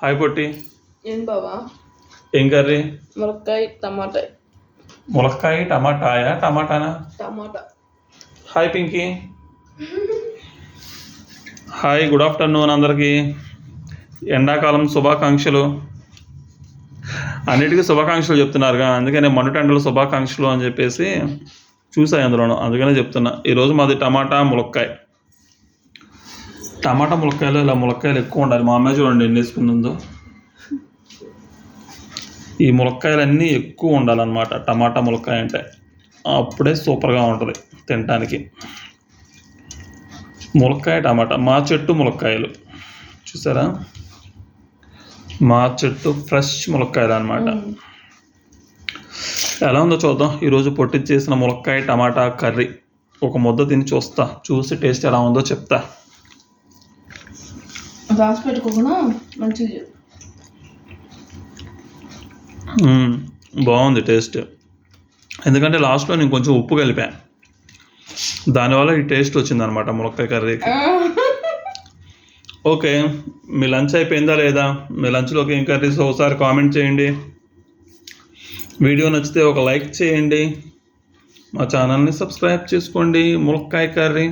Hi పొట్టి. ఏం బావా? ఏం కర్రీ? ములక్కాయ టమాటా. ములక్కాయ టమాటాయా? టమాటానా? Tomato. Hi Pinky. Hi, good afternoon అందరికీ. ఎండాకాలం శుభాకాంక్షలు. అన్నిటికీ శుభాకాంక్షలు చెప్తున్నారుగా, అందుకనే మండుటెండలు శుభాకాంక్షలు అని చెప్పేసి చూసాయి అందులోనూ, అందుకనే చెప్తున్నా. ఈరోజు మాది టమాటా ములక్కాయ. టమాటా ములక్కాయలు ఇలా ములక్కాయలు ఎక్కువ ఉండాలి. మా అమ్మాయి చూడండి ఎన్ని వేసుకుందో. ఈ ములక్కాయలన్నీ ఎక్కువ ఉండాలన్నమాట టమాటా ములక్కాయ అంటే, అప్పుడే సూపర్గా ఉంటుంది తినడానికి. ములక్కాయ టమాటా, మా చెట్టు ములక్కాయలు చూసారా, మా చెట్టు ఫ్రెష్ ములక్కాయలు అనమాట. ఎలా ఉందో చూద్దాం. ఈరోజు పొట్టించేసిన ములక్కాయ టమాటా కర్రీ ఒక ముద్ద తిని చూసి టేస్ట్ ఎలా ఉందో చెప్తా. రాసి పెట్టుకోకుండా మంచిది. బాగుంది టేస్ట్, ఎందుకంటే లాస్ట్లో నేను కొంచెం ఉప్పు కలిపా, దానివల్ల ఈ టేస్ట్ వచ్చిందనమాట ములక్కాయ కర్రీకి. ఓకే, మీ లంచ్ అయిపోయిందా లేదా? మీ లంచ్లోకి ఏం కర్రీస్ ఒకసారి కామెంట్ చేయండి. వీడియో నచ్చితే ఒక లైక్ చేయండి, మా ఛానల్ని సబ్స్క్రైబ్ చేసుకోండి. ములక్కాయ కర్రీ